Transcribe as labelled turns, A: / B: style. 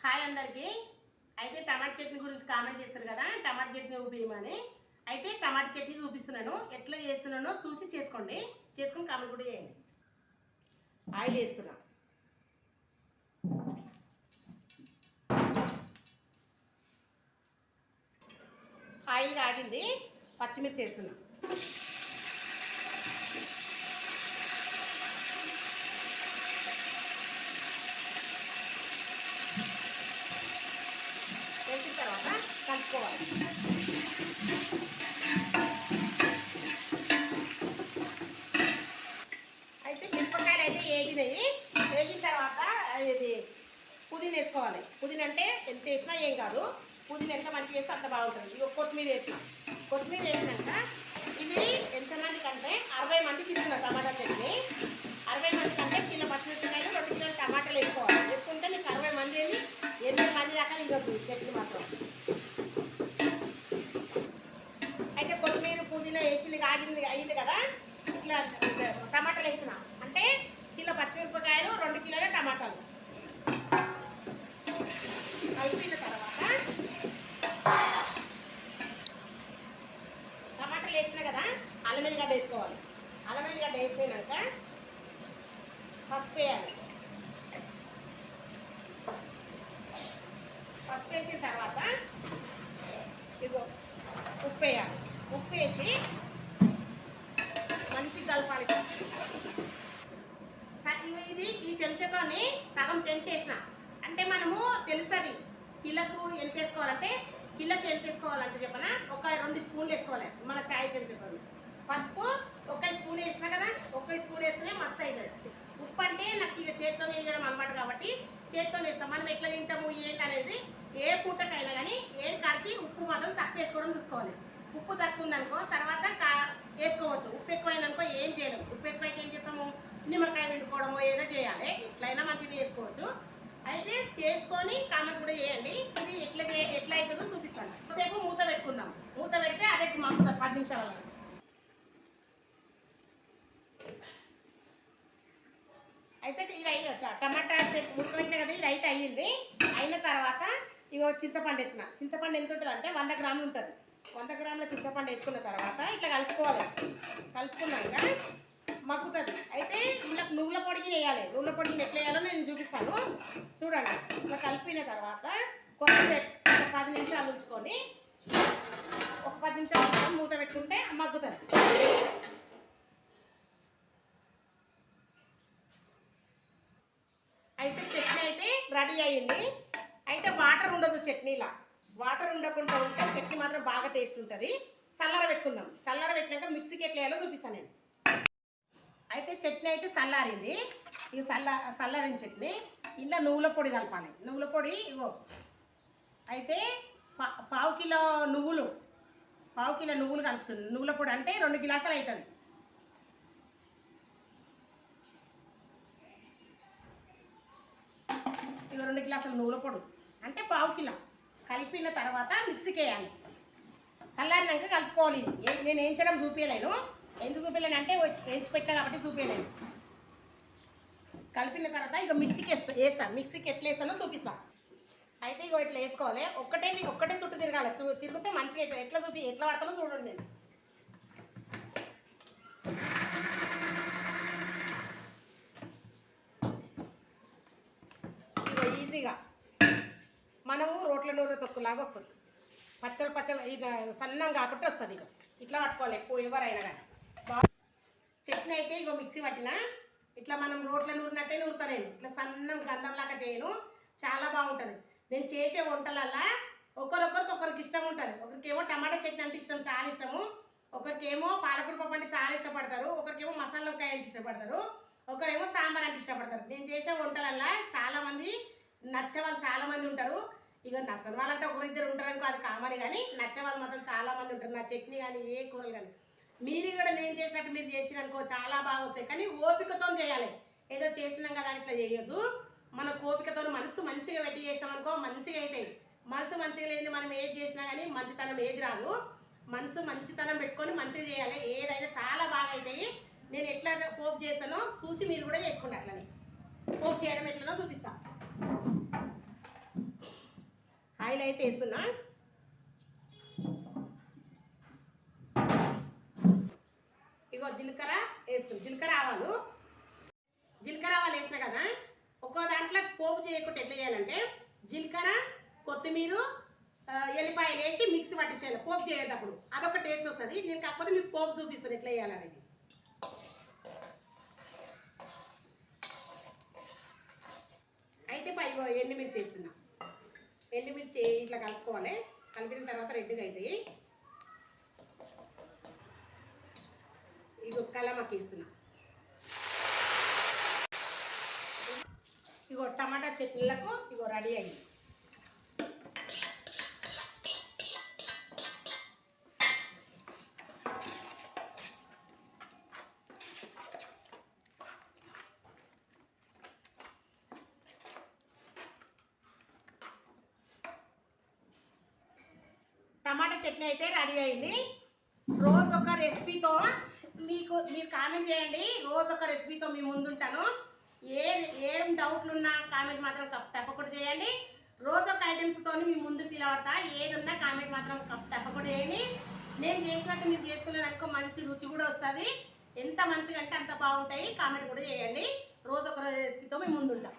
A: Hi అందరికీ. అయితే టమాటా చట్నీ గురించి కామెంట్ చేశారు కదా, టమాటా చట్నీ చూపించమని. అయితే టమాటా చట్నీ చూపిస్తున్నాను, ఎట్లా చేస్తున్నానో చూసి చేసుకొని కామెంట్ కూడా చేయండి. ఆయిల్ వేస్తున్నా. ఆయిల్ కాగింది, పచ్చిమిర్చి వేస్తున్నా. వేసిన తర్వాత కలుపుకోవాలి. అయితే మిరపకాయలు అయితే వేగిన తర్వాత ఇది పుదీనా వేసుకోవాలి. పుదీనా అంటే ఎంత వేసినా ఏం కాదు, పుదీనా ఎంత మంచిగా వేస్తే అంత బాగుంటుంది. ఇక కొత్తిమీర వేసినాక ఇవి ఎంతమంది కంటే 60 మందికి ఇస్తున్నా టమాటా చట్నీ. 60 మంది కంటే కిలో పచ్చిమిరపకాయలు 2 కిలోలు టమాటాలు వేసుకోవాలి. వేసుకుంటే మీకు 60 మంది 8 మంది దాకా ఇవ్వద్దు చట్నీ మాత్రం. అయితే కొత్తిమీర పుదీనా వేసింది అయింది కదా, ఇట్లా టమాటాలు వేసిన అంటే కిలో పచ్చిమిరపకాయలు 2 కిలోల టమాటాలు కలిపిన తర్వాత టమాటాలు వేసిన కదా, అల్లం వెల్లిగడ్డ వేసుకోవాలి. అల్లం వెల్లిగడ్డ వేసినాక పసుపు వేయాలి. పసుపు వేసిన తర్వాత ఇదిగో ఉప్పు వేయాలి. ఉప్పు వేసి మంచిగా కలపాలి. ఇది ఈ చెంచాతోని సగం చెంచేసిన అంటే మనము తెలుస్తుంది కిలోకు ఎంత వేసుకోవాలంటే చెప్పనా, ఒక 2 స్పూన్లు వేసుకోవాలి. మన చాయ్ చెంచాతో పసుపు 1 స్పూన్ వేసినా కదా, 1 స్పూన్ వేస్తేనే మస్తు అవుతుంది. ఉప్పు అంటే నాకు ఇక చేతితో వేయడం అలవాటు కాబట్టి చేతితో వేస్తాం. మనం ఎట్లా తింటాము ఏంటి అనేది ఏ పూటకైనా కానీ ఏ కాడికి ఉప్పు మాత్రం తక్కువ వేసుకోవడం చూసుకోవాలి. ఉప్పు తక్కువ ఉందనుకో తర్వాత వేసుకోవచ్చు. ఉప్పు ఎక్కువైందనుకో ఏం చేయలేము. ఉప్పు ఎక్కువైతే ఏం చేస్తాము, నిమ్మకాయ పిండుకోవడమో ఏదో చేయాలి. ఎట్లయినా మంచిగా చేసుకోవచ్చు. అయితే చేసుకొని కామెంట్ కూడా చేయండి. ఇది ఎట్లా అవుతుందో చూపిస్తాను. సేపు మూత పెట్టుకుందాం. మూత పెడితే అదే మగ్గుతుంది 10 నిమిషాల. అయితే ఇది టమాటా ఉడకబెట్టిన కదా, ఇది అయితే అయ్యింది. అయిన తర్వాత ఇగో చింతపండు వేసిన. చింతపండు ఎంత ఉంటుంది అంటే 100 గ్రాములు ఉంటుంది. 100 గ్రాముల చింతపండు వేసుకున్న తర్వాత ఇట్లా కలుపుకోవాలి. కలుపుకున్నాక మగ్గుతుంది. అయితే ఇలా నువ్వుల పొడికి వేయాలి. నువ్వుల పొడికి ఎట్లా వేయాలో నేను చూపిస్తాను చూడండి. ఇట్లా కలిపిన తర్వాత కొద్దిసేపు 10 నిమిషాలు ఉంచుకొని ఒక 10 నిమిషాలు మూత పెట్టుకుంటే మగ్గుతుంది. అయితే చట్నీ అయితే రెడీ అయ్యింది. అయితే వాటర్ ఉండదు చట్నీలా. వాటర్ ఉండకుండా ఉంటే చట్నీ మాత్రం బాగా టేస్ట్ ఉంటుంది. చల్లార పెట్టుకుందాం. చల్లార పెట్టినాక మిక్సీకి ఎట్లా వేయాలో చూపిస్తాను నేను. అయితే చట్నీ అయితే చల్లారింది. ఇది చల్లారిన చట్నీ. ఇలా నువ్వుల పొడి కలపాలి. నువ్వుల పొడి ఇగో అయితే పావు కిలో నువ్వులు కలుపుతుంది. నువ్వుల పొడి అంటే 2 గ్లాసులు అవుతుంది. ఇక 2 గ్లాసుల నువ్వుల పొడి అంటే పావు కిలో కలిపిన తర్వాత మిక్సీకి వేయాలి. చల్లారినాక కలుపుకోవాలి. నేను వేయించడం చూపించలేను. ఎందుకు చూపించలేను అంటే వేయించి పెట్టా కాబట్టి చూపించలేను. కలిపిన తర్వాత ఇక మిక్సీకి వేస్తాను. మిక్సీకి ఎట్లా వేస్తానో చూపిస్తాను. అయితే ఇక ఇట్లా వేసుకోవాలి. ఒక్కటే చుట్టూ తిరగాలి. తిరిగితే మంచిగా అవుతుంది. ఎట్లా పడతానో చూడండి. నేను ఇక ఈజీగా మనము రోట్ల నూనె తొక్కులాగా వస్తుంది. పచ్చలు ఇక సన్నం కాబట్టి వస్తుంది. ఇక ఇట్లా పట్టుకోవాలి ఎప్పుడు ఎవరైనా కానీ. చట్నీ అయితే ఇగో మిక్సీ పట్టిన ఇట్లా మనం రోట్ల నూరినట్టే నూరుతాను. నేను ఇట్లా సన్నం గంధంలాగా చేయను, చాలా బాగుంటుంది. నేను చేసే వంటలల్లా ఒకరికి ఇష్టం ఉంటుంది. ఒకరికేమో టమాటా చట్నీ అంటే ఇష్టం, చాలా ఇష్టము. ఒకరికేమో పాలకూర పప్పు అంటే చాలా ఇష్టపడతారు. ఒకరికేమో మసాలా వంకాయ అంటే ఇష్టపడతారు. ఒకరేమో సాంబార్ అంటే ఇష్టపడతారు. నేను చేసే వంటలల్లా చాలామంది నచ్చే వాళ్ళు చాలామంది ఉంటారు. ఇక నచ్చని వాళ్ళంటే 1-2 ఉంటారు అనుకో, అది కామని. కానీ నచ్చే వాళ్ళు మాత్రం చాలామంది ఉంటారు. నా చట్నీ కానీ ఏ కూరలు కానీ మీరు కూడా నేను చేసినట్టు మీరు చేసిరనుకో చాలా బాగా వస్తాయి. కానీ ఓపికతో చేయాలి. ఏదో చేసినాం కదా ఇట్లా చేయొద్దు. మన ఓపికతో మనసు మంచిగా పెట్టి చేసినాం అనుకో మంచిగా అవుతాయి. మనసు మంచిగా లేని మనం ఏది చేసినా కానీ మంచితనం ఏది రాదు. మనసు మంచితనం పెట్టుకొని మంచిగా చేయాలి. ఏదైనా చాలా బాగా అవుతాయి. నేను ఎట్లా పోపు చేస్తానో చూసి మీరు కూడా చేసుకోండి. అట్లనే పోపు చేయడం ఎట్లనో చూపిస్తాను. ఆయిల్ అయితే వేస్తున్నా. ఇగో జీలకర్ర వేస్తుంది, జీలకర్ర ఆవాలు వేసిన కదా. ఒక్కో దాంట్లో పోపు చేయకుండా ఎట్లా చేయాలంటే జీలకర్ర, కొత్తిమీర, ఎల్లిపాయలు వేసి మిక్సీ పట్టించాలి పోపు చేయేటప్పుడు. అదొక టేస్ట్ వస్తుంది. నేను కాకపోతే మీకు పోపు చూపిస్తాను ఎట్లా చేయాలనేది. అయితే ఇగో ఎండుమిర్చి వేస్తున్నా. ఎండుమిర్చి ఇట్లా కలుపుకోవాలి. కలిపిన తర్వాత రెడ్గా అవుతాయి. ఇగో కలమకి వేస్తున్నా. ఇగో టమాటా చట్నీలకు ఇగో రెడీ అయ్యింది. టమాటా చట్నీ అయితే రెడీ అయింది. రోజు ఒక రెసిపీతో మీరు కామెంట్ చేయండి. రోజు ఒక రెసిపీతో మీ ముందుంటాను. ఏం డౌట్లు ఉన్నా కామెంట్ మాత్రం తప్పకుండా చేయండి. రోజు ఒక ఐటమ్స్తో మీ ముందుకు నిలబడతా. ఏది ఉన్నా కామెంట్ మాత్రం తప్పకుండా చేయండి. నేను చేసినట్టు మీరు చేసుకున్నారనుకో మంచి రుచి కూడా వస్తుంది. ఎంత మంచిగా అంటే అంత బాగుంటాయి. కామెంట్ కూడా చేయండి. రోజు ఒక రెసిపీతో మీ ముందుంటాం.